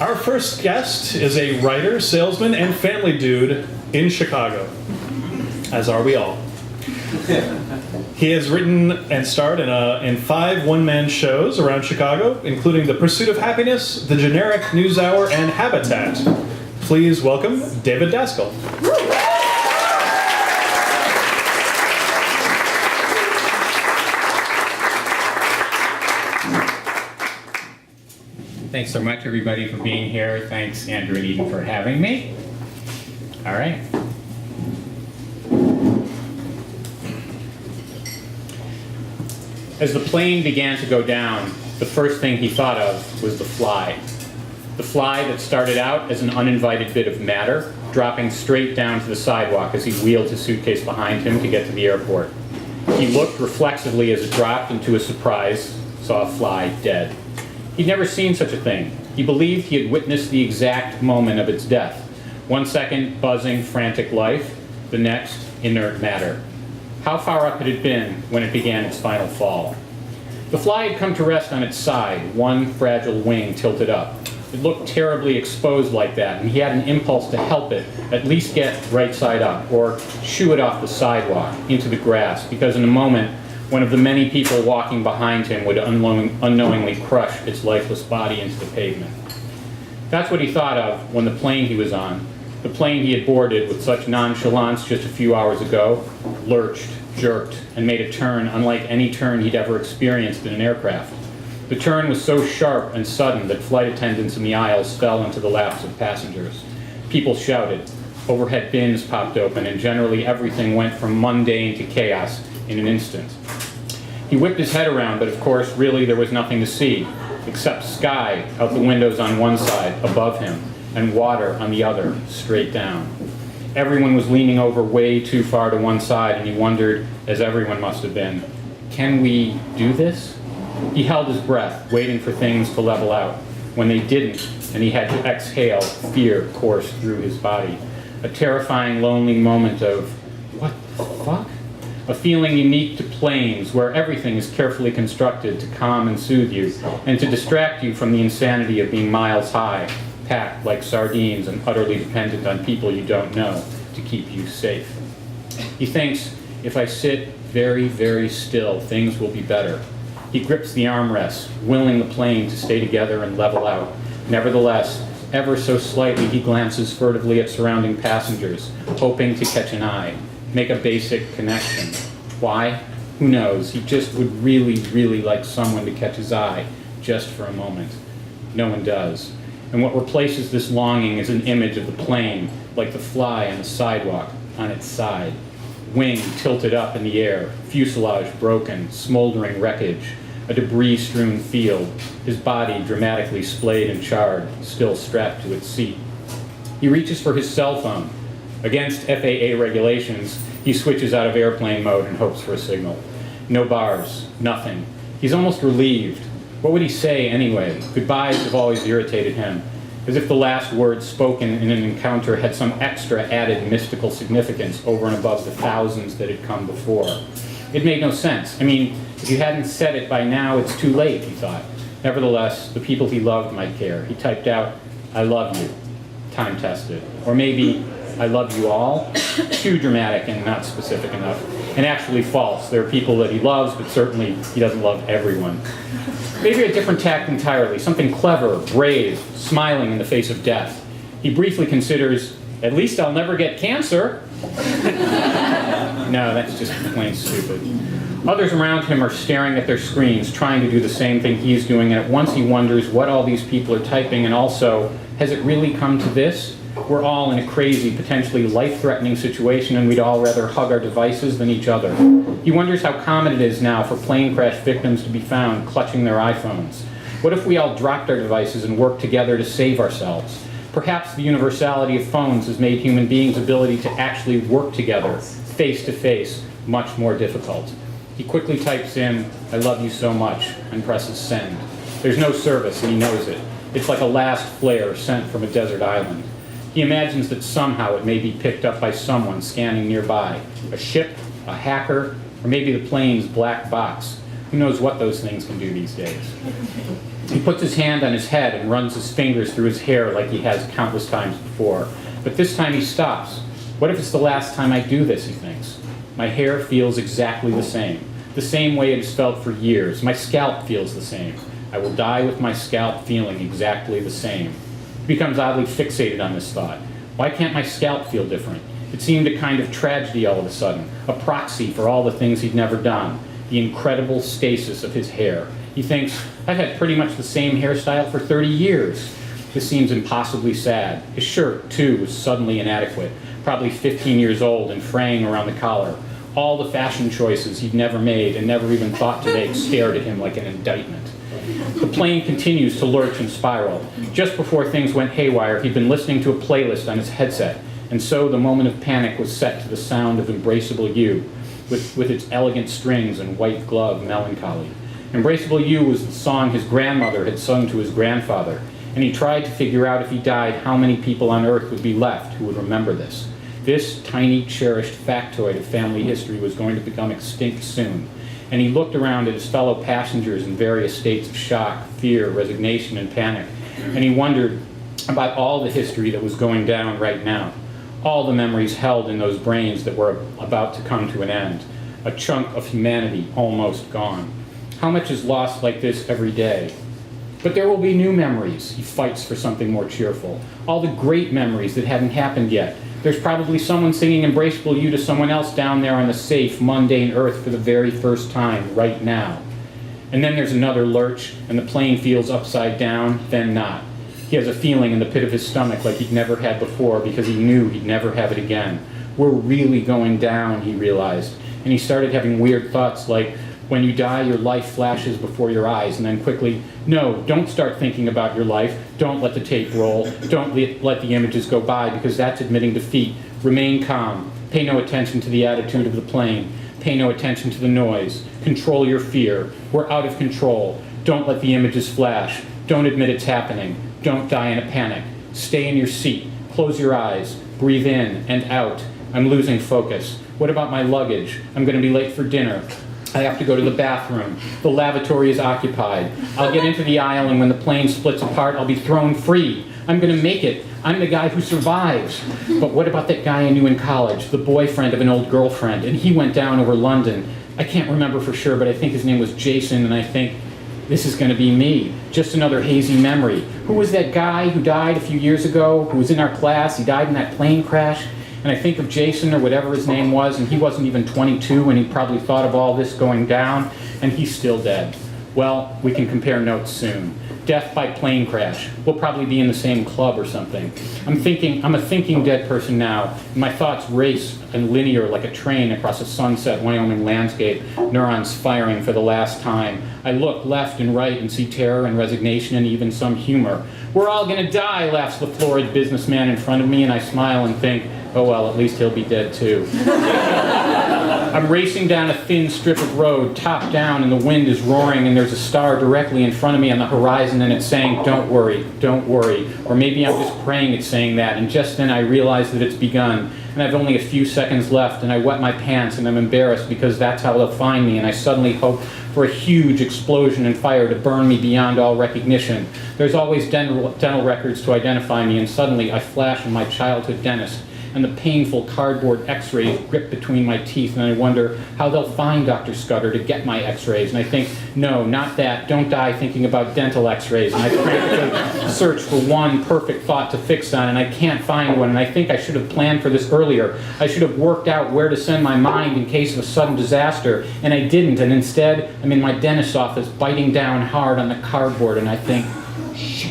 Our first guest is a writer, salesman, and family dude in Chicago, as are we all. He has written and starred in 5 one-man shows around Chicago, including The Pursuit of Happiness, The Generic NewsHour, and Habitat. Please welcome David Daskal. Thanks so much, everybody, for being here. Thanks, Andrew and Eden, for having me. All right. As the plane began to go down, the first thing he thought of was the fly. The fly that started out as an uninvited bit of matter, dropping straight down to the sidewalk as he wheeled his suitcase behind him to get to the airport. He looked reflexively as it dropped, and to his surprise, saw a fly dead. He'd never seen such a thing. He believed he had witnessed the exact moment of its death. 1 second, buzzing, frantic life. The next, inert matter. How far up had it been when it began its final fall? The fly had come to rest on its side, one fragile wing tilted up. It looked terribly exposed like that, and he had an impulse to help it at least get right side up, or shoo it off the sidewalk into the grass, because in a moment, one of the many people walking behind him would unknowingly crush its lifeless body into the pavement. That's what he thought of when the plane he was on, the plane he had boarded with such nonchalance just a few hours ago, lurched, jerked, and made a turn unlike any turn he'd ever experienced in an aircraft. The turn was so sharp and sudden that flight attendants in the aisles fell into the laps of passengers. People shouted, overhead bins popped open, and generally everything went from mundane to chaos in an instant. He whipped his head around, but of course, really there was nothing to see, except sky out the windows on one side, above him, and water on the other, straight down. Everyone was leaning over way too far to one side, and he wondered, as everyone must have been, can we do this? He held his breath, waiting for things to level out. When they didn't, and he had to exhale, fear coursed through his body. A terrifying, lonely moment of, what the fuck? A feeling unique to planes, where everything is carefully constructed to calm and soothe you, and to distract you from the insanity of being miles high, packed like sardines and utterly dependent on people you don't know to keep you safe. He thinks, if I sit very, very still, things will be better. He grips the armrests, willing the plane to stay together and level out. Nevertheless, ever so slightly, he glances furtively at surrounding passengers, hoping to catch an eye, make a basic connection. Why? Who knows? He just would really, really like someone to catch his eye, just for a moment. No one does. And what replaces this longing is an image of the plane, like the fly on the sidewalk, on its side. Wing tilted up in the air, fuselage broken, smoldering wreckage, a debris-strewn field, his body dramatically splayed and charred, still strapped to its seat. He reaches for his cell phone. Against FAA regulations, he switches out of airplane mode and hopes for a signal. No bars, nothing. He's almost relieved. What would he say anyway? Goodbyes have always irritated him, as if the last words spoken in an encounter had some extra added mystical significance over and above the thousands that had come before. It made no sense. I mean, if you hadn't said it by now, it's too late, he thought. Nevertheless, the people he loved might care. He typed out, I love you, time-tested. Or maybe, I love you all, too dramatic and not specific enough, and actually false. There are people that he loves, but certainly he doesn't love everyone. Maybe a different tact entirely, something clever, brave, smiling in the face of death. He briefly considers, at least I'll never get cancer. No, that's just plain stupid. Others around him are staring at their screens, trying to do the same thing he's doing, and at once he wonders what all these people are typing, and also, has it really come to this? We're all in a crazy, potentially life-threatening situation, and we'd all rather hug our devices than each other. He wonders how common it is now for plane crash victims to be found clutching their iPhones. What if we all dropped our devices and worked together to save ourselves? Perhaps the universality of phones has made human beings' ability to actually work together, face-to-face, much more difficult. He quickly types in, I love you so much, and presses send. There's no service, and he knows it. It's like a last flare sent from a desert island. He imagines that somehow it may be picked up by someone scanning nearby. A ship, a hacker, or maybe the plane's black box. Who knows what those things can do these days? He puts his hand on his head and runs his fingers through his hair like he has countless times before. But this time he stops. What if it's the last time I do this, he thinks. My hair feels exactly the same way it has felt for years. My scalp feels the same. I will die with my scalp feeling exactly the same. He becomes oddly fixated on this thought. Why can't my scalp feel different? It seemed a kind of tragedy all of a sudden, a proxy for all the things he'd never done, the incredible stasis of his hair. He thinks, I've had pretty much the same hairstyle for 30 years. This seems impossibly sad. His shirt, too, was suddenly inadequate, probably 15 years old and fraying around the collar. All the fashion choices he'd never made and never even thought to make stared at him like an indictment. The plane continues to lurch and spiral. Just before things went haywire, he'd been listening to a playlist on his headset, and so the moment of panic was set to the sound of Embraceable You, with its elegant strings and white glove melancholy. Embraceable You was the song his grandmother had sung to his grandfather, and he tried to figure out if he died how many people on Earth would be left who would remember this. This tiny, cherished factoid of family history was going to become extinct soon. And he looked around at his fellow passengers in various states of shock, fear, resignation, and panic. And he wondered about all the history that was going down right now. All the memories held in those brains that were about to come to an end. A chunk of humanity almost gone. How much is lost like this every day? But there will be new memories. He fights for something more cheerful. All the great memories that haven't happened yet. There's probably someone singing Embraceable You to someone else down there on the safe, mundane earth for the very first time, right now. And then there's another lurch, and the plane feels upside down, then not. He has a feeling in the pit of his stomach like he'd never had before because he knew he'd never have it again. We're really going down, he realized. And he started having weird thoughts like, when you die, your life flashes before your eyes, and then quickly, no, don't start thinking about your life. Don't let the tape roll. Don't let the images go by, because that's admitting defeat. Remain calm. Pay no attention to the attitude of the plane. Pay no attention to the noise. Control your fear. We're out of control. Don't let the images flash. Don't admit it's happening. Don't die in a panic. Stay in your seat. Close your eyes. Breathe in and out. I'm losing focus. What about my luggage? I'm going to be late for dinner. I have to go to the bathroom. The lavatory is occupied. I'll get into the aisle, and when the plane splits apart, I'll be thrown free. I'm going to make it. I'm the guy who survives. But what about that guy I knew in college, the boyfriend of an old girlfriend, and he went down over London. I can't remember for sure, but I think his name was Jason, and I think this is going to be me. Just another hazy memory. Who was that guy who died a few years ago, who was in our class? He died in that plane crash. And I think of Jason, or whatever his name was, and he wasn't even 22, and he probably thought of all this going down, and he's still dead. Well, we can compare notes soon. Death by plane crash. We'll probably be in the same club or something. I'm a thinking dead person now, and my thoughts race and linear like a train across a sunset Wyoming landscape, neurons firing for the last time. I look left and right and see terror and resignation and even some humor. We're all gonna die, laughs the florid businessman in front of me, and I smile and think, oh well, at least he'll be dead too. I'm racing down a thin strip of road, top down, and the wind is roaring, and there's a star directly in front of me on the horizon, and it's saying, don't worry, don't worry. Or maybe I'm just praying it's saying that, and just then I realize that it's begun, and I've only a few seconds left, and I wet my pants, and I'm embarrassed because that's how they'll find me, and I suddenly hope for a huge explosion and fire to burn me beyond all recognition. There's always dental records to identify me, and suddenly I flash on my childhood dentist, and the painful cardboard x-rays grip between my teeth, and I wonder how they'll find Dr. Scudder to get my x-rays. And I think, no, not that. Don't die thinking about dental x-rays. And I frantically search for one perfect thought to fix on, and I can't find one. And I think I should have planned for this earlier. I should have worked out where to send my mind in case of a sudden disaster, and I didn't. And instead, I'm in my dentist's office biting down hard on the cardboard, and I think, shit.